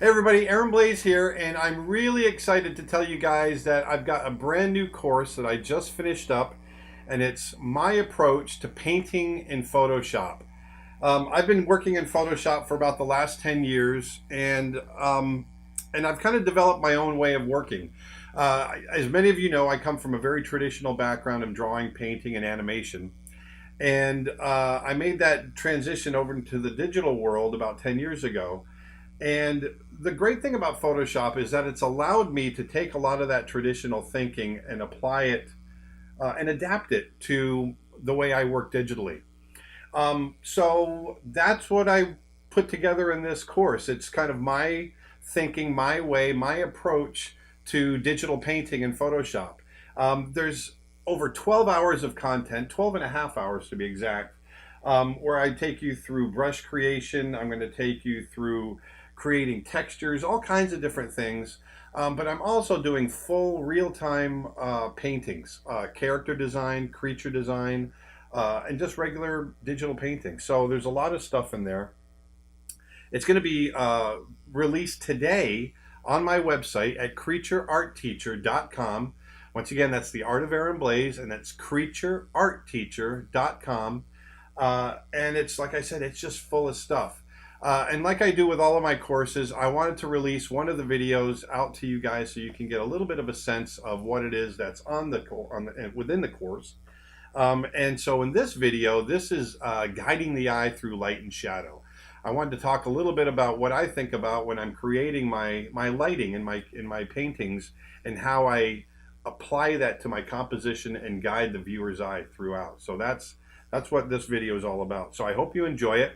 Hey everybody, Aaron Blaise here, and I'm really excited to tell you guys that I've got a brand new course that I just finished up, and it's my approach to painting in Photoshop. I've been working in Photoshop for about the last 10 years, and I've kind of developed my own way of working. As many of you know, I come from a very traditional background in drawing, painting, and animation. And I made that transition over into the digital world about 10 years ago. And the great thing about Photoshop is that it's allowed me to take a lot of that traditional thinking and apply it and adapt it to the way I work digitally. So that's what I put together in this course. It's kind of my thinking, my way, my approach to digital painting in Photoshop. There's over 12 hours of content, 12 and a half hours to be exact, where I take you through brush creation. I'm going to take you through creating textures, all kinds of different things. But I'm also doing full real-time paintings, character design, creature design, and just regular digital painting. So there's a lot of stuff in there. It's going to be released today on my website at creatureartteacher.com. Once again, that's the art of Aaron Blaise, and that's creatureartteacher.com. And it's, like I said, it's just full of stuff. And like I do with all of my courses, I wanted to release one of the videos out to you guys so you can get a little bit of a sense of what it is that's within the course. And so in this video, this is guiding the eye through light and shadow. I wanted to talk a little bit about what I think about when I'm creating my lighting in my paintings, and how I apply that to my composition and guide the viewer's eye throughout. So that's what this video is all about. So I hope you enjoy it.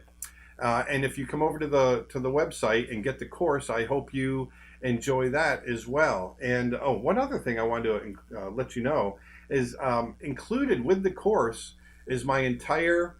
And if you come over to the website and get the course, I hope you enjoy that as well. And oh, one other thing I wanted to let you know is included with the course is my entire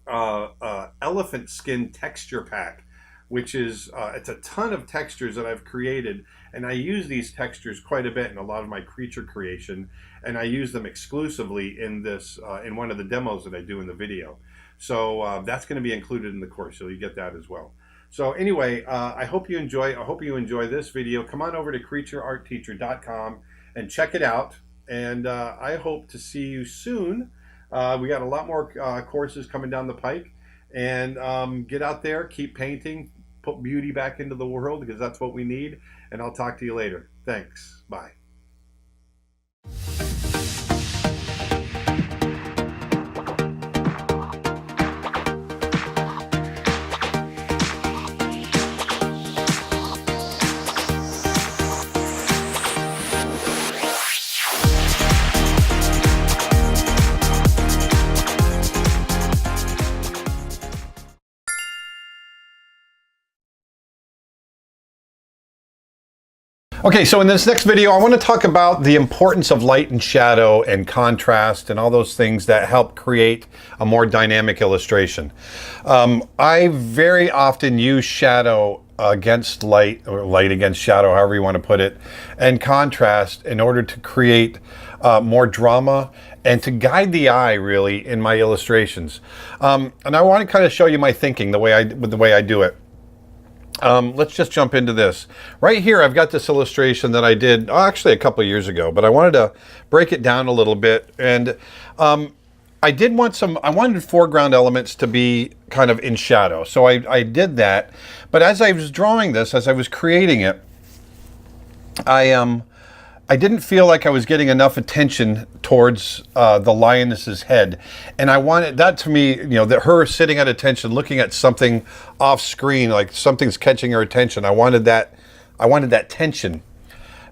elephant skin texture pack, which is it's a ton of textures that I've created, and I use these textures quite a bit in a lot of my creature creation, and I use them exclusively in this in one of the demos that I do in the video. So that's going to be included in the course, so you get that as well. So anyway, I hope you enjoy this video. Come on over to creatureartteacher.com and check it out, and I hope to see you soon. We got a lot more courses coming down the pike, and get out there, keep painting, put beauty back into the world, because that's what we need. And I'll talk to you later. Thanks. Bye. Okay, so in this next video, I want to talk about the importance of light and shadow and contrast and all those things that help create a more dynamic illustration. I very often use shadow against light, or light against shadow, however you want to put it, and contrast in order to create more drama and to guide the eye really in my illustrations. And I want to kind of show you my thinking, the way I do it. Let's just jump into this. Right here, I've got this illustration that I did actually a couple of years ago, but I wanted to break it down a little bit. And I wanted foreground elements to be kind of in shadow. So I did that. But as I was drawing this, as I was creating it, I didn't feel like I was getting enough attention towards the lioness's head, and I wanted that to me, you know, that her sitting at attention, looking at something off screen, like something's catching her attention. I wanted that tension,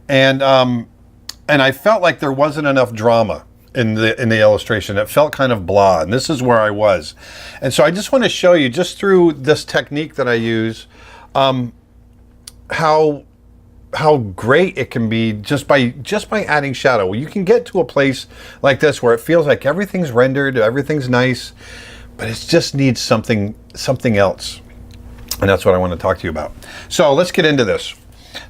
and I felt like there wasn't enough drama in the illustration. It felt kind of blah, and this is where I was, and so I just want to show you, just through this technique that I use, how great it can be just by adding shadow. You can get to a place like this where it feels like everything's rendered, everything's nice, but it just needs something else. And that's what I want to talk to you about. So let's get into this.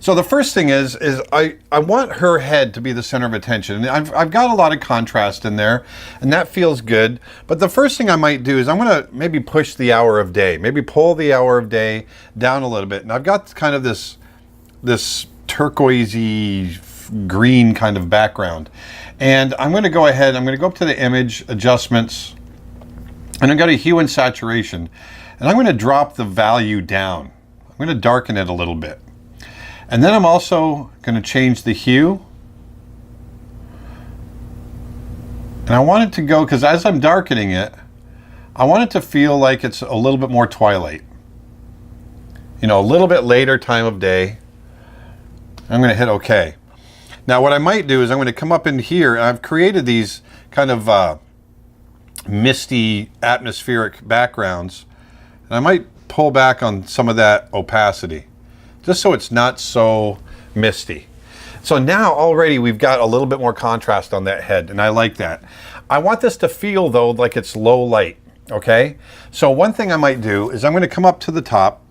So the first thing is I want her head to be the center of attention. And I've got a lot of contrast in there, and that feels good. But the first thing I might do is I'm going to maybe push the hour of day, maybe pull the hour of day down a little bit. And I've got kind of this turquoisey green kind of background. And I'm going to go ahead, I'm going to go up to the image adjustments, and I'm going to hue and saturation. And I'm going to drop the value down. I'm going to darken it a little bit. And then I'm also going to change the hue. And I want it to go, because as I'm darkening it, I want it to feel like it's a little bit more twilight. You know, a little bit later time of day. I'm going to hit OK. Now what I might do is I'm going to come up in here, and I've created these kind of misty atmospheric backgrounds. And I might pull back on some of that opacity, just so it's not so misty. So now already we've got a little bit more contrast on that head, and I like that. I want this to feel though like it's low light, okay? So one thing I might do is I'm going to come up to the top.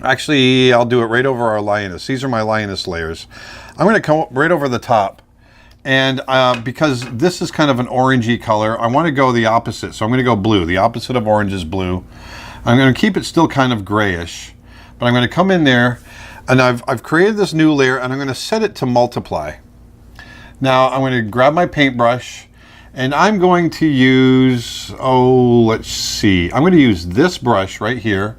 Actually, I'll do it right over our lioness. These are my lioness layers. I'm going to come up right over the top, and because this is kind of an orangey color, I want to go the opposite. So I'm going to go blue. The opposite of orange is blue. I'm going to keep it still kind of grayish. But I'm going to come in there, and I've created this new layer, and I'm going to set it to multiply. Now I'm going to grab my paintbrush, and I'm going to use, let's see. I'm going to use this brush right here.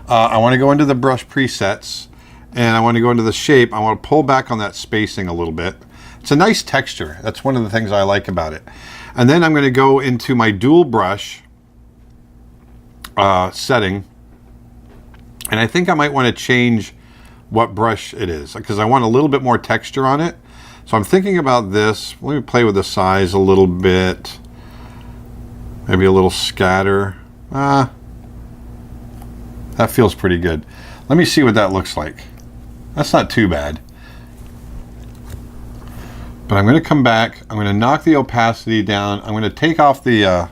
I want to go into the brush presets, and I want to go into the shape. I want to pull back on that spacing a little bit. It's a nice texture. That's one of the things I like about it. And then I'm going to go into my dual brush setting. And I think I might want to change what brush it is, because I want a little bit more texture on it. So I'm thinking about this. Let me play with the size a little bit. Maybe a little scatter. That feels pretty good. Let me see what that looks like. That's not too bad. But I'm going to come back. I'm going to knock the opacity down. I'm going to take off the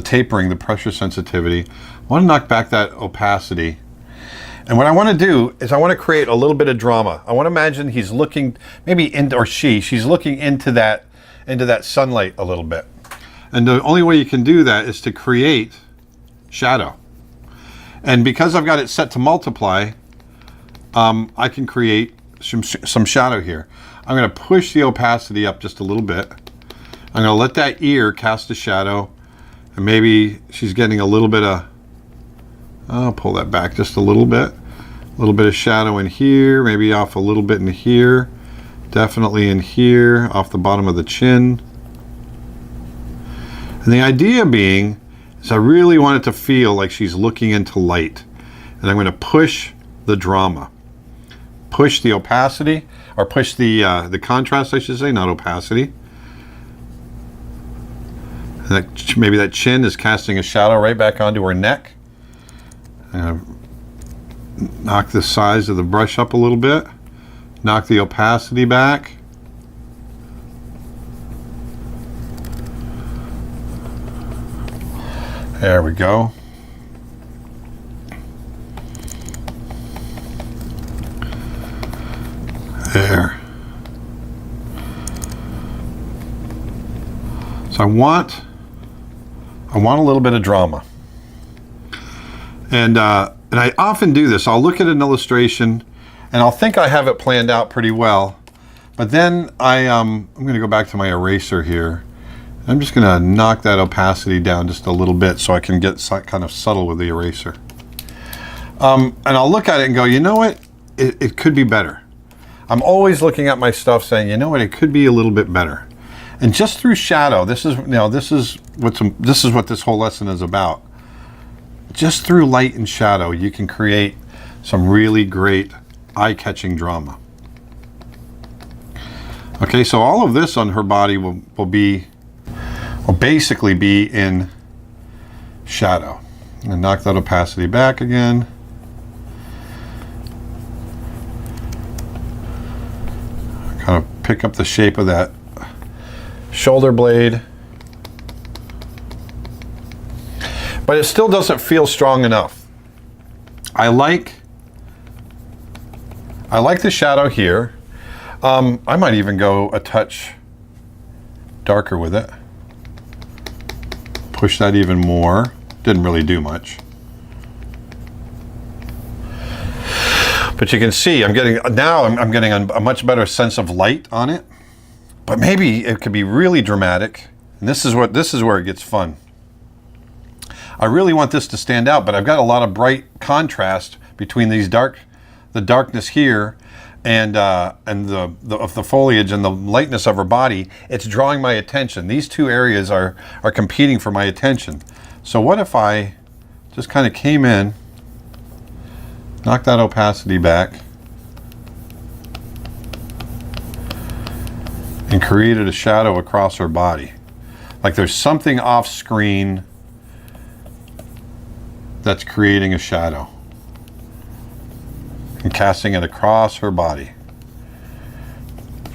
tapering, the pressure sensitivity. I want to knock back that opacity. And what I want to do is I want to create a little bit of drama. I want to imagine he's looking, maybe in, or she's looking into that sunlight a little bit. And the only way you can do that is to create shadow. And because I've got it set to multiply, I can create some shadow here. I'm going to push the opacity up just a little bit. I'm going to let that ear cast a shadow. And maybe she's getting a little bit of, I'll pull that back just a little bit. A little bit of shadow in here, maybe off a little bit in here. Definitely in here, off the bottom of the chin. And the idea being is I really want it to feel like she's looking into light. And I'm going to push the drama. Push the opacity, or push the contrast, I should say, not opacity. And maybe that chin is casting a shadow right back onto her neck. Knock the size of the brush up a little bit. Knock the opacity back. There we go. There. So I want a little bit of drama. And I often do this. I'll look at an illustration and I'll think I have it planned out pretty well. But then I'm going to go back to my eraser here. I'm just going to knock that opacity down just a little bit so I can get kind of subtle with the eraser. And I'll look at it and go, you know what? It could be better. I'm always looking at my stuff saying, you know what? It could be a little bit better. And just through shadow, this is what this whole lesson is about. Just through light and shadow, you can create some really great eye-catching drama. Okay, so all of this on her body will basically be in shadow. And knock that opacity back again. Kind of pick up the shape of that shoulder blade. But it still doesn't feel strong enough. I like I like the shadow here. I might even go a touch darker with it. Push that even more. Didn't really do much. But you can see I'm getting a much better sense of light on it. But maybe it could be really dramatic. And this is where it gets fun. I really want this to stand out, but I've got a lot of bright contrast between the darkness here and the foliage and the lightness of her body. It's drawing my attention. These two areas are competing for my attention. So what if I just kind of came in, knocked that opacity back, and created a shadow across her body? Like there's something off screen that's creating a shadow and casting it across her body.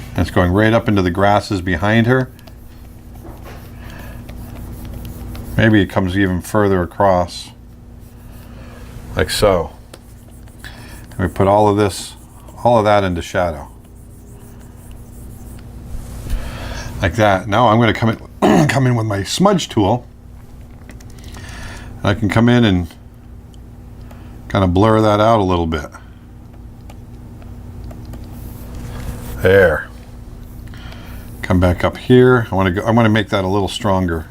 And it's going right up into the grasses behind her. Maybe it comes even further across, like so. And we put all of that into shadow. Like that. Now I'm going to come in with my smudge tool. I can come in and kind of blur that out a little bit. There. Come back up here. I want to make that a little stronger.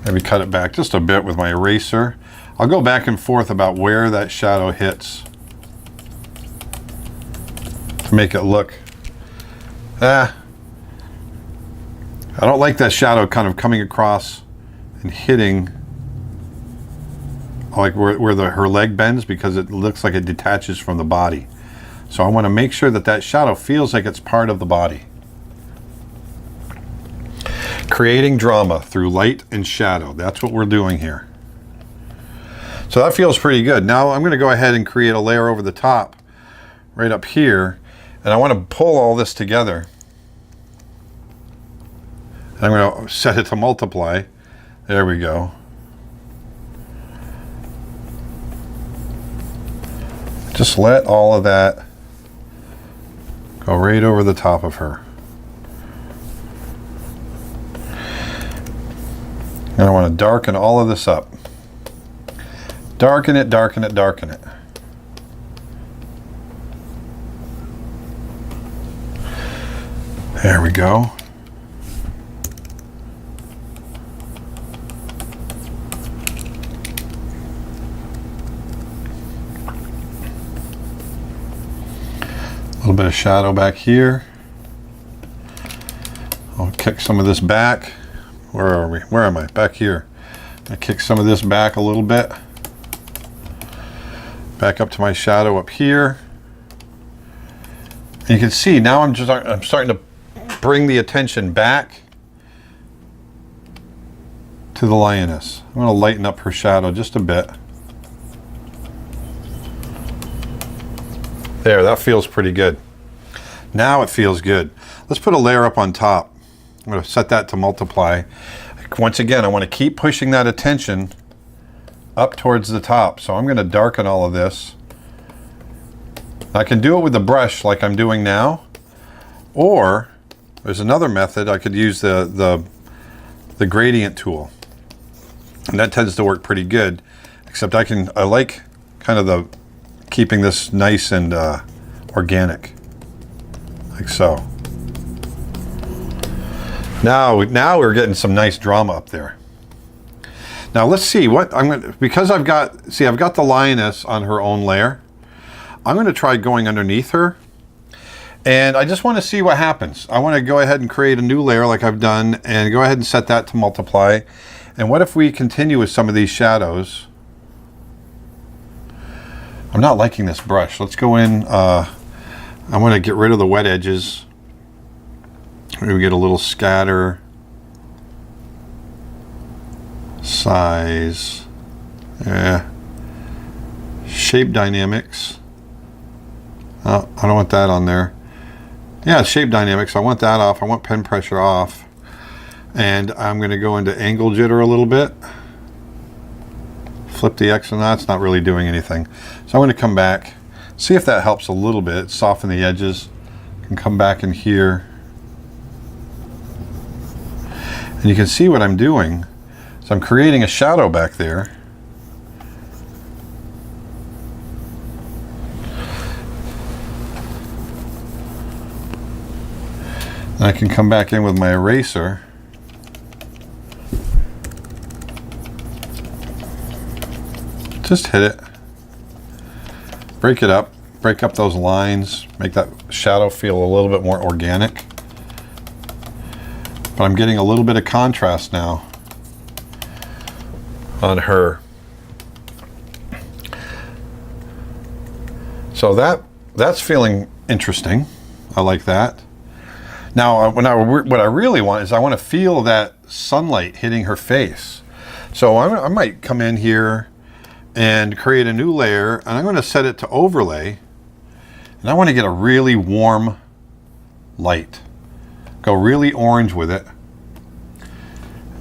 Maybe cut it back just a bit with my eraser. I'll go back and forth about where that shadow hits to make it look. I don't like that shadow kind of coming across and hitting like where her leg bends, because it looks like it detaches from the body. So I want to make sure that shadow feels like it's part of the body. Creating drama through light and shadow. That's what we're doing here. So that feels pretty good. Now I'm going to go ahead and create a layer over the top right up here. And I want to pull all this together. And I'm going to set it to multiply. There we go. Just let all of that go right over the top of her. And I want to darken all of this up. Darken it, darken it, darken it. There we go. A little bit of shadow back here. I'll kick some of this back. Where are we? Where am I? Back here. I kick some of this back a little bit. Back up to my shadow up here. And you can see now I'm starting to bring the attention back to the lioness. I'm going to lighten up her shadow just a bit. There, that feels pretty good. Now it feels good. Let's put a layer up on top. I'm going to set that to multiply. Once again, I want to keep pushing that attention up towards the top. So I'm going to darken all of this. I can do it with the brush like I'm doing now, or there's another method. I could use the gradient tool, and that tends to work pretty good. Except I like kind of keeping this nice and organic, like so. Now we're getting some nice drama up there. Now let's see what because I've got the lioness on her own layer. I'm going to try going underneath her, and I just want to see what happens. I want to go ahead and create a new layer like I've done, and go ahead and set that to multiply. And what if we continue with some of these shadows? I'm not liking this brush. Let's go in. I'm going to get rid of the wet edges. Maybe we get a little scatter, size, shape dynamics. Oh, I don't want that on there. Yeah, shape dynamics. I want that off. I want pen pressure off. And I'm going to go into angle jitter a little bit. Flip the X on that. It's not really doing anything. So I'm going to come back. See if that helps a little bit, soften the edges. Can come back in here. And you can see what I'm doing. So I'm creating a shadow back there. And I can come back in with my eraser. Just hit it. Break it up. Break up those lines. Make that shadow feel a little bit more organic. But I'm getting a little bit of contrast now on her. So that's feeling interesting. I like that. Now, what I really want is I want to feel that sunlight hitting her face. So I might come in here and create a new layer, and I'm going to set it to overlay. And I want to get a really warm light. Go really orange with it.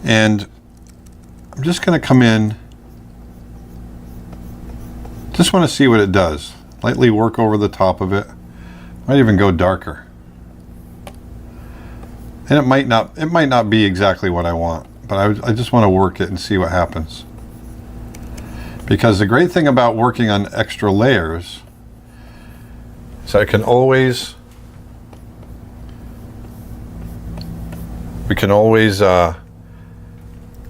And I'm just going to come in. Just want to see what it does. Lightly work over the top of it. Might even go darker. And it might not be exactly what I want, but I just want to work it and see what happens. Because the great thing about working on extra layers is we can always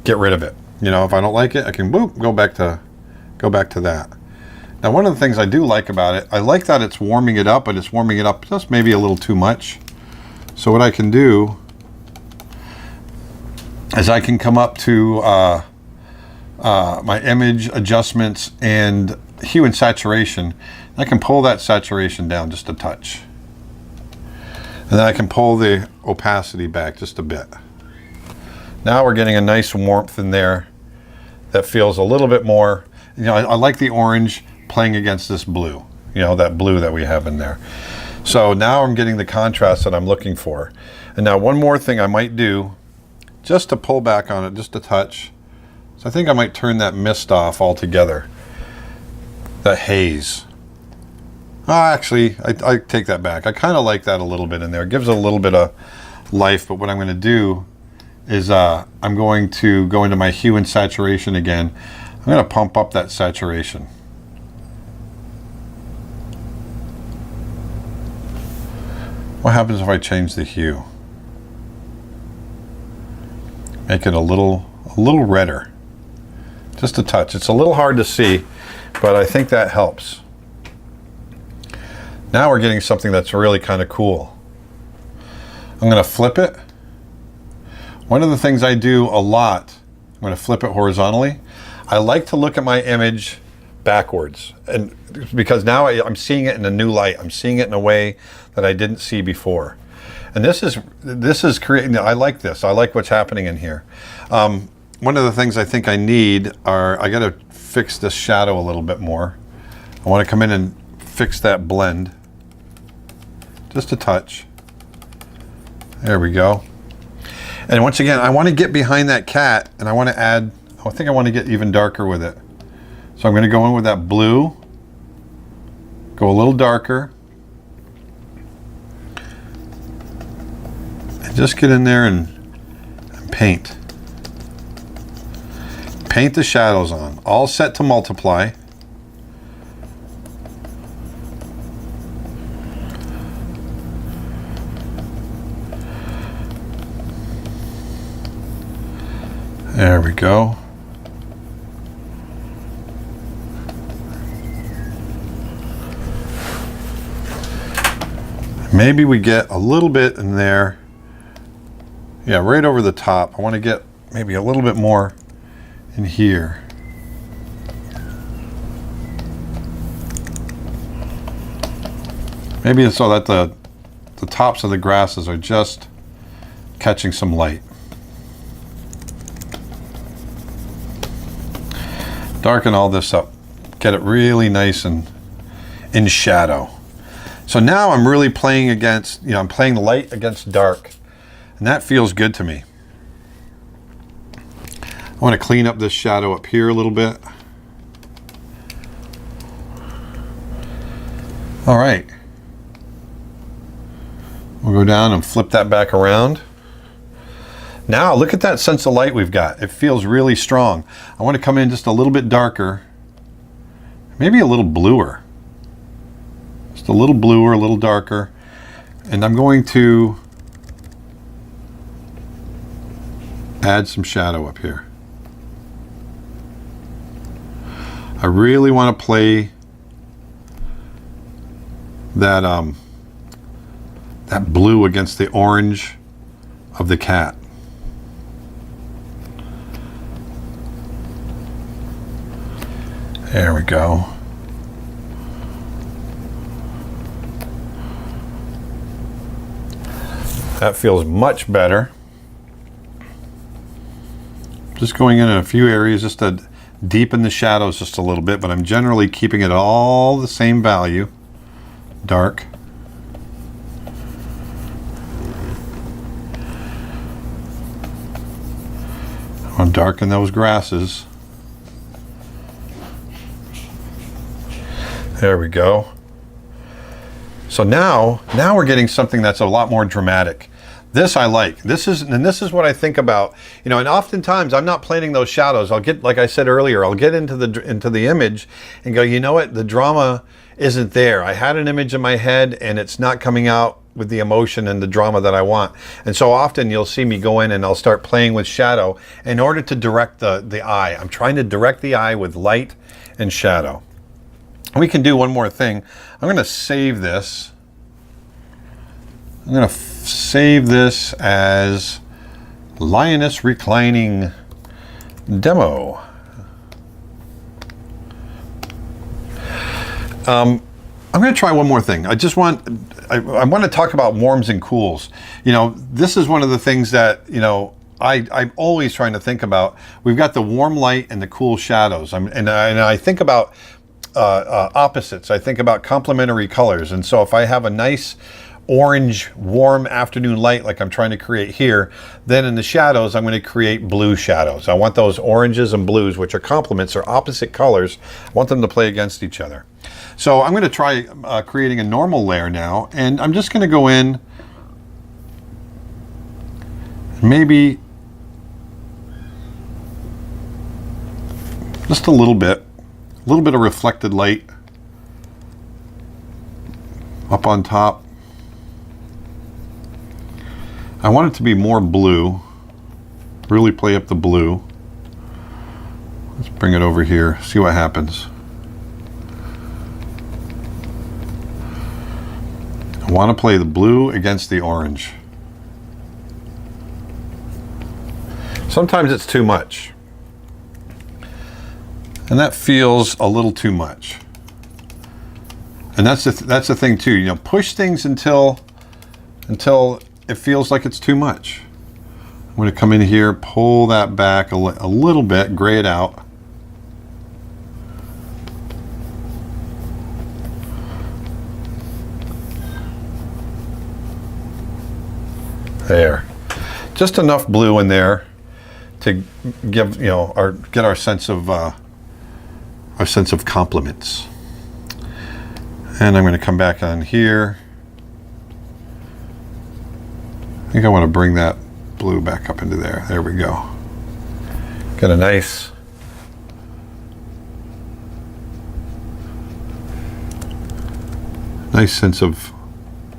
get rid of it. You know, if I don't like it, I can go back to that. Now, one of the things I do like about it, I like that it's warming it up, but it's warming it up just maybe a little too much. So what I can do is I can come up to my image adjustments and hue and saturation. I can pull that saturation down just a touch. And then I can pull the opacity back just a bit. Now we're getting a nice warmth in there that feels a little bit more, you know, I like the orange playing against this blue, you know, that blue that we have in there. So now I'm getting the contrast that I'm looking for. And now one more thing I might do, just to pull back on it just a touch. So I think I might turn that mist off altogether. That haze. Oh, actually, I take that back. I kind of like that a little bit in there. It gives it a little bit of life, but what I'm going to do is I'm going to go into my hue and saturation again. I'm going to pump up that saturation. What happens if I change the hue? Make it a little redder. Just a touch. It's a little hard to see, but I think that helps. Now we're getting something that's really kind of cool. I'm going to flip it. One of the things I do a lot, I'm going to flip it horizontally. I like to look at my image backwards, and because now I'm seeing it in a new light. I'm seeing it in a way that I didn't see before. And this is creating, I like this. I like what's happening in here. One of the things I think I need are, I got to fix this shadow a little bit more. I want to come in and fix that blend. Just a touch. There we go. And once again, I want to get behind that cat, and I want to add, I think I want to get even darker with it. So I'm going to go in with that blue, go a little darker, and just get in there and paint. Paint the shadows on, all set to multiply. There we go. Maybe we get a little bit in there. Yeah, right over the top. I want to get maybe a little bit more in here. Maybe it's so that the tops of the grasses are just catching some light. Darken all this up. Get it really nice and in shadow. So now I'm really playing against, I'm playing light against dark. And that feels good to me. I want to clean up this shadow up here a little bit. All right. We'll go down and flip that back around. Now look at that sense of light we've got. It feels really strong. I want to come in just a little bit darker, maybe a little bluer. Just a little bluer, a little darker. And I'm going to add some shadow up here. I really want to play that that blue against the orange of the cat. There we go. That feels much better. Just going in a few areas just to deepen the shadows just a little bit, but I'm generally keeping it all the same value. Dark. I'll darken those grasses. There we go. So now we're getting something that's a lot more dramatic. This I like. This is what I think about. You know, and oftentimes I'm not planning those shadows. I'll get, like I said earlier, I'll get into the image and go, you know what? The drama isn't there. I had an image in my head and it's not coming out with the emotion and the drama that I want. And so often you'll see me go in and I'll start playing with shadow in order to direct the eye. I'm trying to direct the eye with light and shadow. We can do one more thing. I'm going to save this. I'm going to save this as Lioness Reclining Demo. I'm going to try one more thing. I want to talk about warms and cools. You know, this is one of the things that, you know, I'm always trying to think about. We've got the warm light and the cool shadows. And I think about opposites. I think about complementary colors. And so if I have a nice orange warm afternoon light like I'm trying to create here, then in the shadows I'm going to create blue shadows. I want those oranges and blues, which are complements or opposite colors. I want them to play against each other. So I'm going to try creating a normal layer now, and I'm just going to go in maybe just a little bit of reflected light up on top. I want it to be more blue, really play up the blue. Let's bring it over here, see what happens. I want to play the blue against the orange. Sometimes it's too much. And that feels a little too much. And that's the thing too, you know, push things until it feels like it's too much. I'm going to come in here, pull that back a little bit, gray it out. There. Just enough blue in there to give, you know, get our sense of complements. And I'm going to come back on here. I think I want to bring that blue back up into there. There we go. Got a nice sense of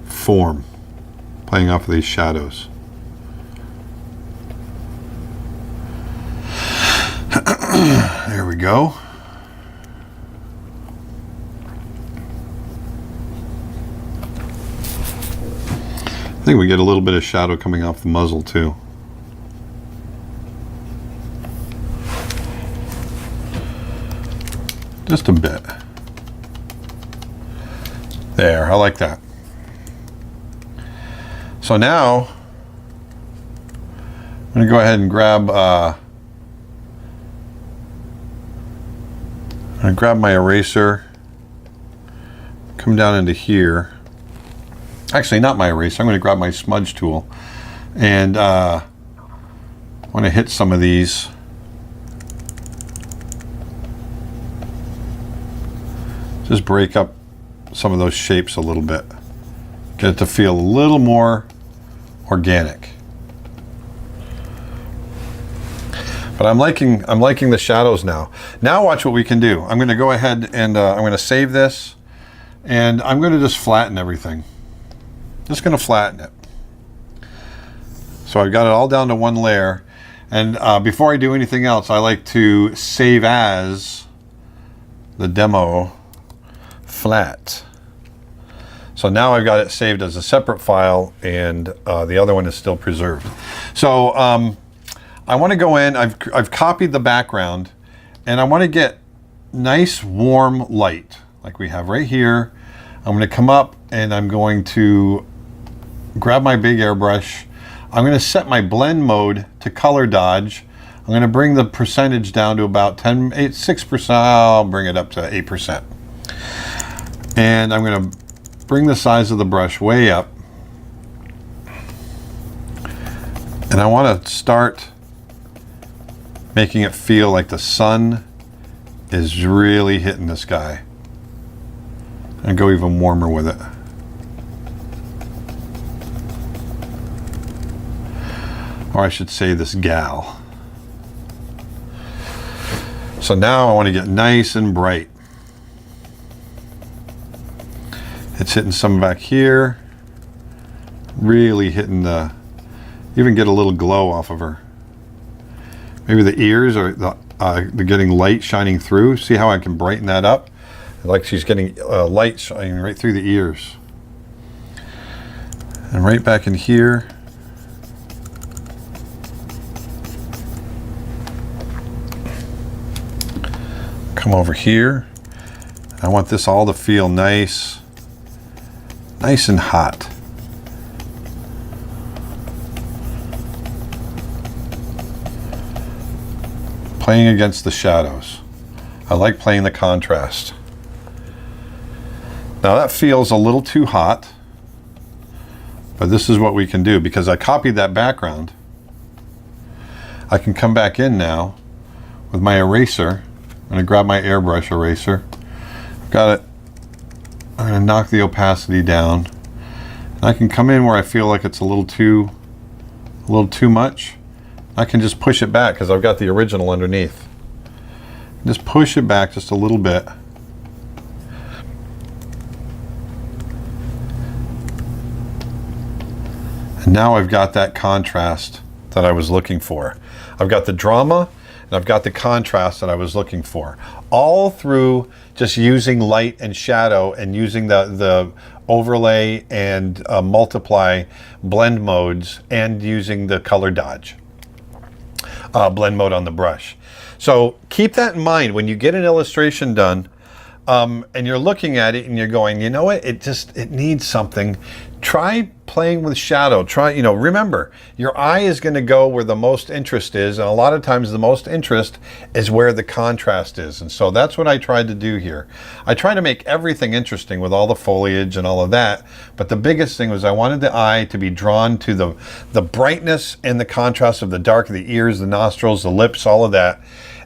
form playing off of these shadows. There we go. I think we get a little bit of shadow coming off the muzzle too. Just a bit. There, I like that. So now I'm going to go ahead and grab my eraser, come down into here. Actually, not my eraser. I'm going to grab my smudge tool, and I want to hit some of these. Just break up some of those shapes a little bit. Get it to feel a little more organic. But I'm liking the shadows now. Now watch what we can do. I'm going to go ahead and I'm going to save this, and I'm going to just flatten everything. Just going to flatten it. So I've got it all down to one layer. And before I do anything else, I like to save as the demo flat. So now I've got it saved as a separate file, and the other one is still preserved. So I want to go in, I've copied the background, and I want to get nice warm light like we have right here. I'm going to come up and I'm going to grab my big airbrush. I'm going to set my blend mode to color dodge. I'm going to bring the percentage down to about 6%. I'll bring it up to 8%. And I'm going to bring the size of the brush way up. And I want to start making it feel like the sun is really hitting this guy. And go even warmer with it. Or I should say this gal. So now I want to get nice and bright. It's hitting some back here. Really hitting the, even get a little glow off of her. Maybe the ears are they're getting light shining through. See how I can brighten that up? Like she's getting light shining right through the ears. And right back in here. Come over here. I want this all to feel nice and hot. Playing against the shadows. I like playing the contrast. Now that feels a little too hot, but this is what we can do because I copied that background. I can come back in now with my eraser. I'm going to grab my airbrush eraser. Got it. I'm going to knock the opacity down. And I can come in where I feel like it's a little too much. I can just push it back because I've got the original underneath. Just push it back just a little bit. And now I've got that contrast that I was looking for. I've got the drama and I've got the contrast that I was looking for. All through just using light and shadow and using the overlay and multiply blend modes and using the color dodge blend mode on the brush. So keep that in mind when you get an illustration done and you're looking at it and you're going, you know what, it needs something. Try playing with shadow. Try, remember, your eye is going to go where the most interest is, and a lot of times the most interest is where the contrast is. And so that's what I tried to do here. I tried to make everything interesting with all the foliage and all of that, but the biggest thing was I wanted the eye to be drawn to the brightness and the contrast of the dark of the ears, the nostrils, the lips, all of that.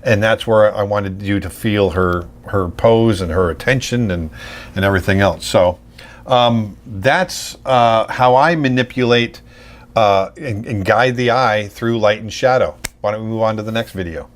And that's where I wanted you to feel her pose and her attention and everything else. So that's how I manipulate and guide the eye through light and shadow. Why don't we move on to the next video?